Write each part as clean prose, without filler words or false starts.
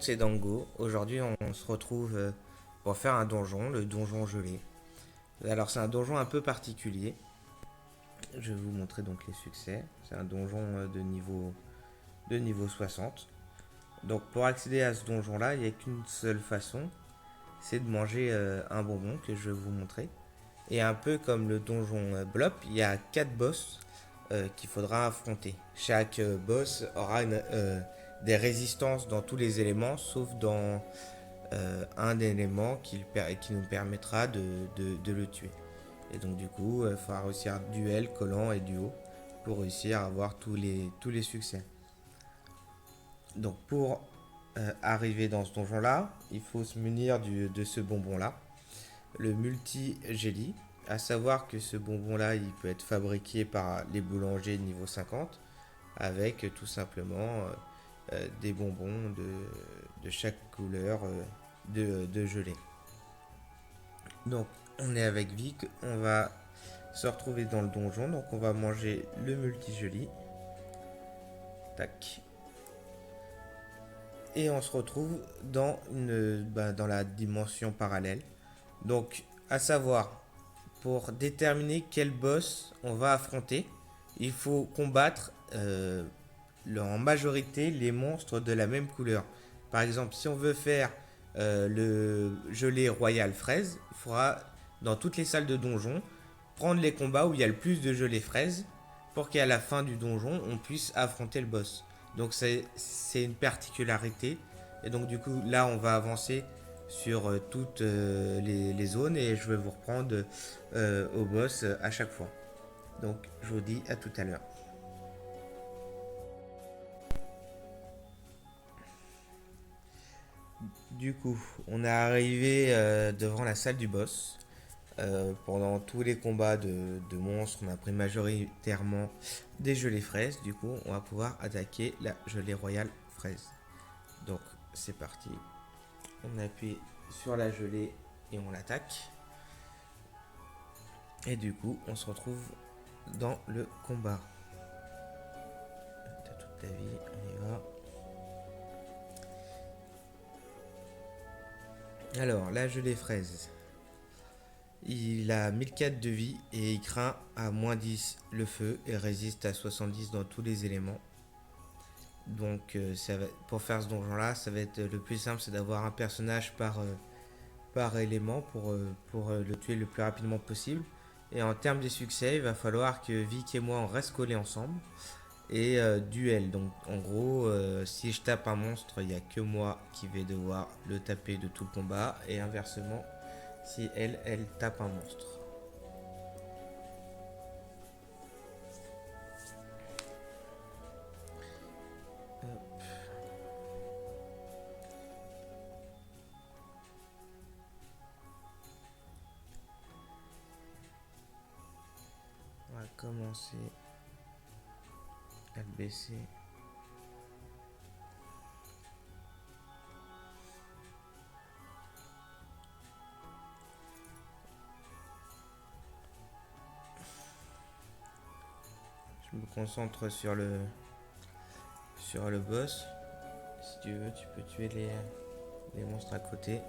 C'est Dango. Aujourd'hui, on se retrouve pour faire un donjon, le donjon gelé. Alors, c'est un donjon un peu particulier. Je vais vous montrer donc les succès. C'est un donjon de niveau 60. Donc, pour accéder à ce donjon-là, il n'y a qu'une seule façon, c'est de manger un bonbon que je vais vous montrer. Et un peu comme le donjon Blop, il y a 4 boss qu'il faudra affronter. Chaque boss aura des résistances dans tous les éléments, sauf dans un élément qui nous permettra de le tuer. Et donc du coup, il faudra réussir duel, collant et duo pour réussir à avoir tous les succès. Donc pour arriver dans ce donjon-là, il faut se munir de ce bonbon-là, le multi-jelly. À savoir que ce bonbon-là, il peut être fabriqué par les boulangers niveau 50 avec tout simplement des bonbons de chaque couleur de gelée. Donc, on est avec Vic, on va se retrouver dans le donjon. Donc, on va manger le multi-joli. Tac. Et on se retrouve dans la dimension parallèle. Donc, à savoir, pour déterminer quel boss on va affronter, il faut combattre en majorité les monstres de la même couleur. Par exemple, si on veut faire le gelé royal fraise, il faudra, dans toutes les salles de donjon, prendre les combats où il y a le plus de gelée fraise pour qu'à la fin du donjon, on puisse affronter le boss. Donc c'est une particularité. Et donc du coup, là, on va avancer sur toutes les zones et je vais vous reprendre au boss à chaque fois. Donc je vous dis à tout à l'heure. Du coup, on est arrivé devant la salle du boss. Pendant tous les combats de monstres, on a pris majoritairement des gelées fraises. Du coup, on va pouvoir attaquer la gelée royale fraise. Donc, c'est parti. On appuie sur la gelée et on l'attaque. Et du coup, on se retrouve dans le combat. T'as toute ta vie, on y va. Alors, la gelée fraise. Il a 1004 de vie et il craint à moins 10 le feu et résiste à 70 dans tous les éléments. Donc pour faire ce donjon là, ça va être le plus simple, c'est d'avoir un personnage par élément pour le tuer le plus rapidement possible. Et en termes de succès, il va falloir que Vic et moi on reste collés ensemble. Et duel, donc en gros, si je tape un monstre, il n'y a que moi qui vais devoir le taper de tout le combat. Et inversement, si elle tape un monstre. On va commencer à le baisser. Je me concentre sur le boss. Si tu veux, tu peux tuer les monstres à côté.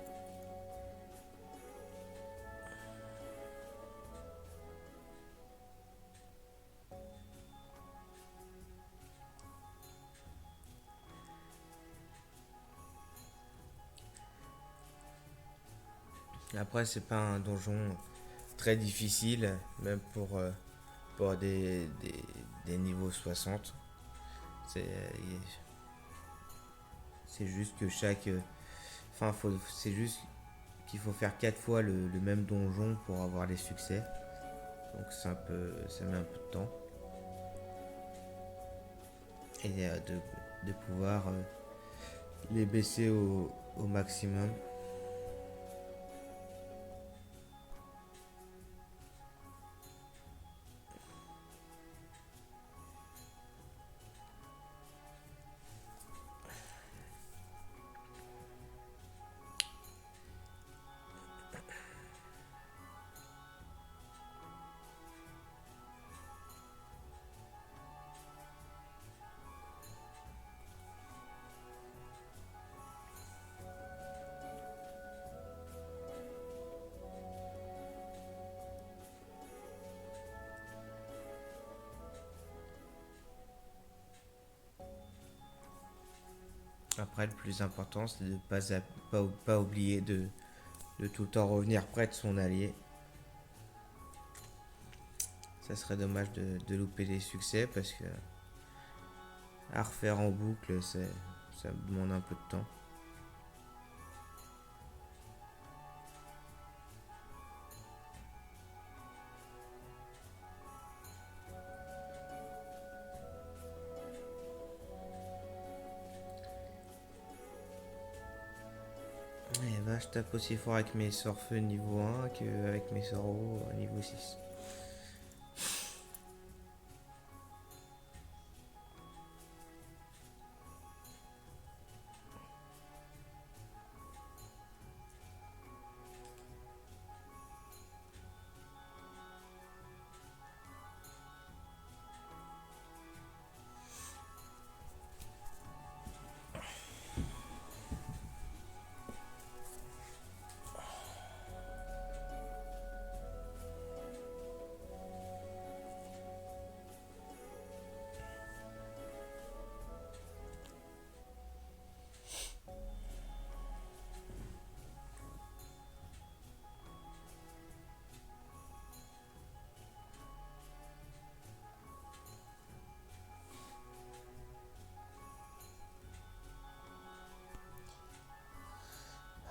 Après, c'est pas un donjon très difficile, même pour des niveaux 60. C'est c'est juste que Enfin, c'est juste qu'il faut faire 4 fois le même donjon pour avoir les succès. Donc ça met un peu de temps. Et de pouvoir les baisser au maximum. Après, le plus important, c'est de pas oublier de tout le temps revenir près de son allié. Ça serait dommage de louper les succès parce que à refaire en boucle, ça demande un peu de temps. Et bah, je tape aussi fort avec mes sorts feu niveau 1 qu'avec mes sorts eau niveau 6.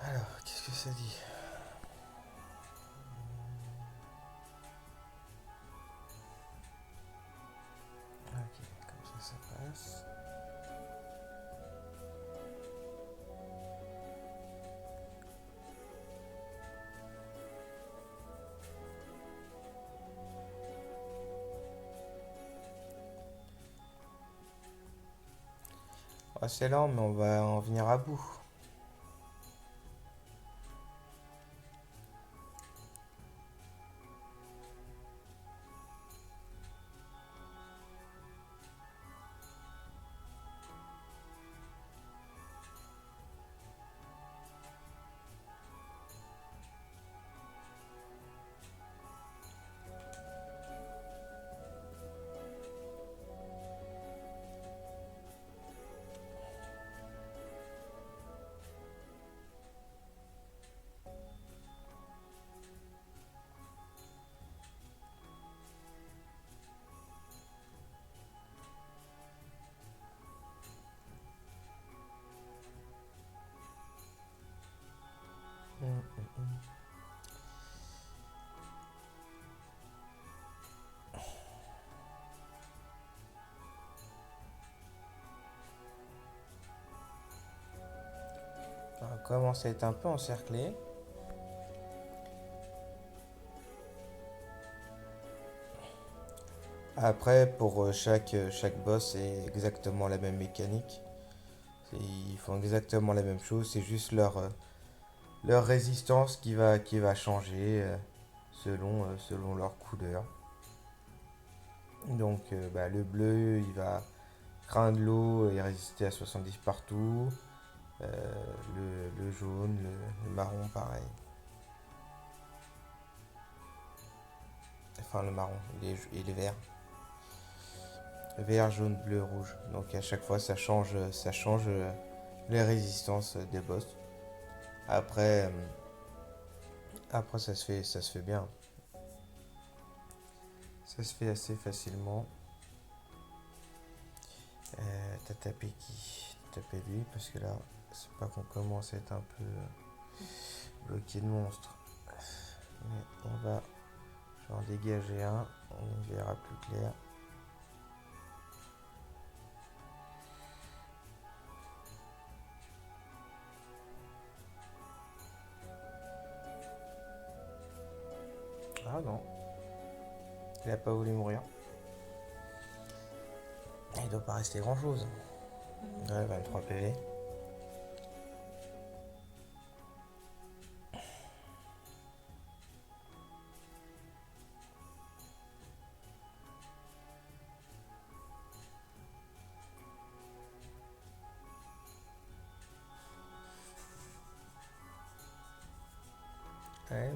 Alors, qu'est-ce que ça dit? Ok, comme ça passe. Oh, c'est lent, mais on va en venir à bout. On commence à être un peu encerclé. Après, pour chaque boss, c'est exactement la même mécanique. Ils font exactement la même chose, c'est juste leur résistance qui va changer selon leur couleur. Donc bah, le bleu, il va craindre l'eau et résister à 70 partout. Le jaune, le marron, pareil. Enfin, le marron et le vert. Vert, jaune, bleu, rouge. Donc à chaque fois, ça change les résistances des boss. Après, après ça se fait bien. Ça se fait assez facilement. T'as tapé qui? T'as tapé lui parce que là, c'est pas qu'on commence à être un peu bloqué de monstres. Mais on va, je vais en dégager un, on y verra plus clair. Ah non, il a pas voulu mourir. Il doit pas rester grand chose. Ouais, 23 PV. Ouais.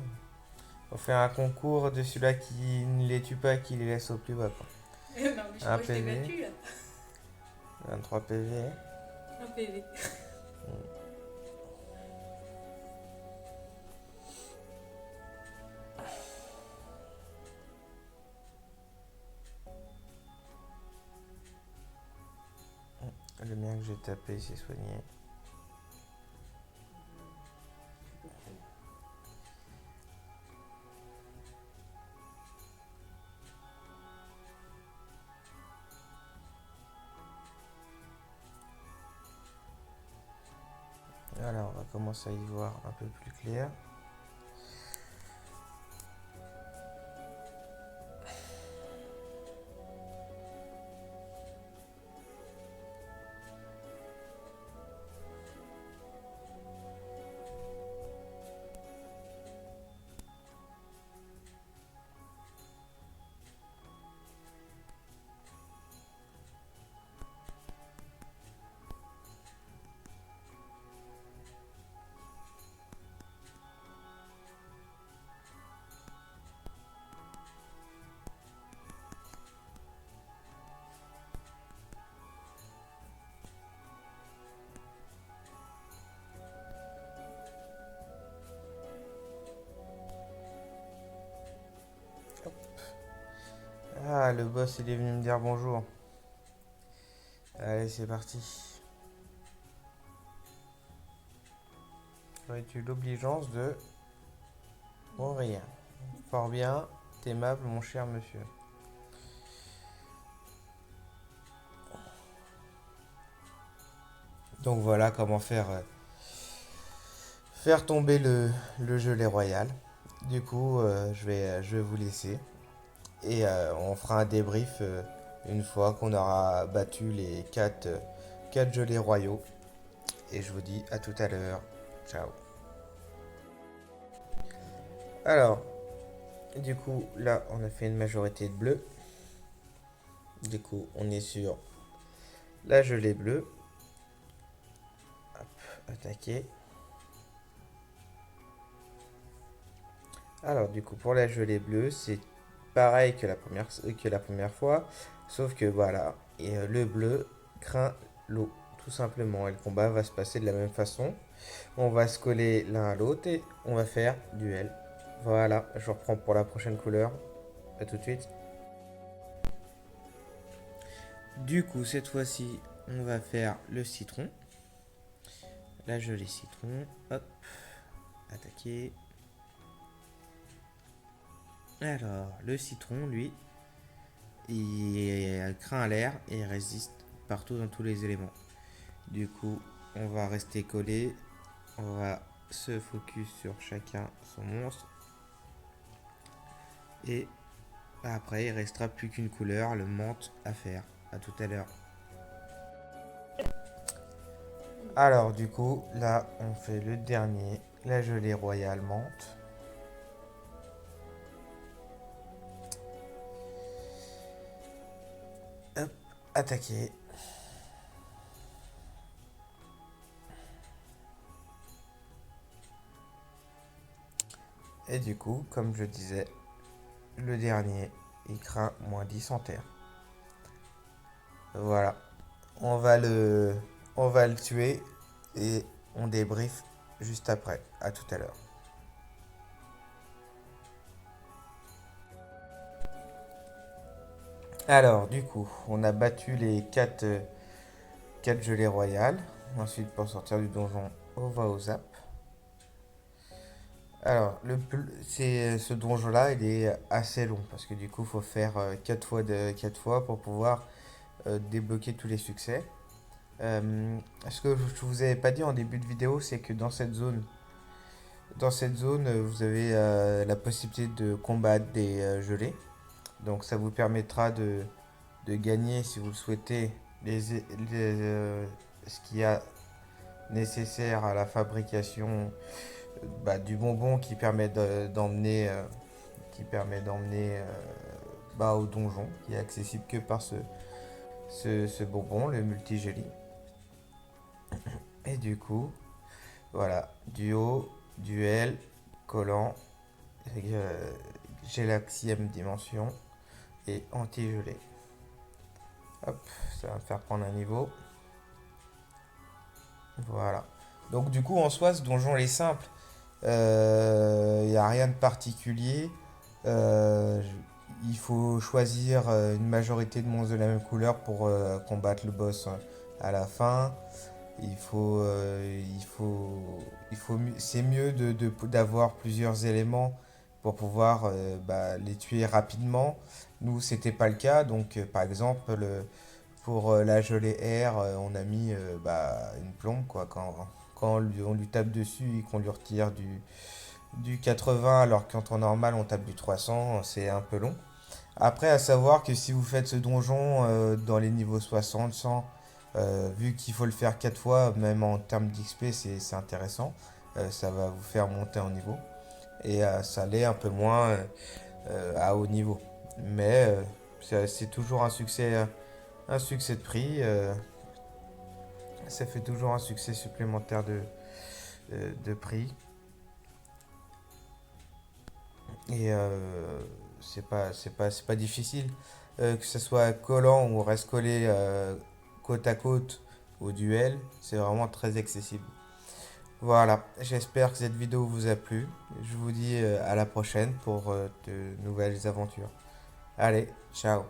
On fait un concours de celui-là qui ne les tue pas, qui les laisse au plus bas, quoi. Non, mais je Un crois que je t'ai PV, battu là. 23 PV. Un PV. j'ai tapé, c'est soigné. Alors, on va commencer à y voir un peu plus clair. Ah, le boss, il est venu me dire bonjour. Allez, c'est parti. Aurais-tu l'obligeance de mourir? Fort bien, aimable, mon cher monsieur. Donc voilà comment faire tomber le gelé royal. Du coup, je vais vous laisser. Et on fera un débrief une fois qu'on aura battu les 4 gelés royaux. Et je vous dis à tout à l'heure. Ciao. Alors, du coup, là, on a fait une majorité de bleu. Du coup, on est sur la gelée bleue. Hop, attaquer. Alors, du coup, pour la gelée bleue, c'est pareil que la première fois. Sauf que voilà, et le bleu craint l'eau, tout simplement. Et le combat va se passer de la même façon. On va se coller l'un à l'autre et on va faire duel. Voilà, je reprends pour la prochaine couleur. A tout de suite. Du coup, cette fois-ci, on va faire le citron. La gelée citron. Hop. Attaquer. Alors, le citron, lui, il craint l'air et il résiste partout dans tous les éléments. Du coup, on va rester collé. On va se focus sur chacun son monstre. Et après, il restera plus qu'une couleur, le menthe à faire. À tout à l'heure. Alors, du coup, là, on fait le dernier, la gelée royale menthe. Hop, attaquer. Et du coup, comme je disais, le dernier, il craint -10 en terre. Voilà. On va le tuer et on débrief juste après. À tout à l'heure. Alors, du coup, on a battu les 4 gelées royales. Ensuite, pour sortir du donjon, on va au zap. Alors, ce donjon-là, il est assez long parce que du coup, il faut faire 4 fois pour pouvoir débloquer tous les succès. Ce que je vous avais pas dit en début de vidéo, c'est que dans cette zone, vous avez la possibilité de combattre des gelées. Donc, ça vous permettra de gagner, si vous le souhaitez, ce qu'il y a nécessaire à la fabrication du bonbon qui permet d'emmener au donjon, qui est accessible que par ce bonbon, le multigéli. Et du coup, voilà, duo, duel, collant, gélaxième dimension et anti-gelé. Hop, ça va me faire prendre un niveau. Voilà. Donc du coup, en soi, ce donjon est simple. Il n'y a rien de particulier. Euh, il faut choisir une majorité de monstres de la même couleur pour combattre le boss à la fin. C'est mieux d'avoir plusieurs éléments pour pouvoir les tuer rapidement. Nous, c'était pas le cas. Donc, par exemple, pour la gelée air, on a mis une plombe, quoi. On lui tape dessus et qu'on lui retire du 80, alors qu'en temps normal, on tape du 300, c'est un peu long. Après, à savoir que si vous faites ce donjon dans les niveaux 60, 100, vu qu'il faut le faire 4 fois, même en termes d'XP, c'est intéressant. Ça va vous faire monter en niveau. Et ça l'est un peu moins à haut niveau. Mais c'est toujours un succès de prix. Ça fait toujours un succès supplémentaire de prix. Et c'est pas difficile. Que ce soit collant ou reste collé côte à côte au duel, c'est vraiment très accessible. Voilà, j'espère que cette vidéo vous a plu. Je vous dis à la prochaine pour de nouvelles aventures. Allez, ciao.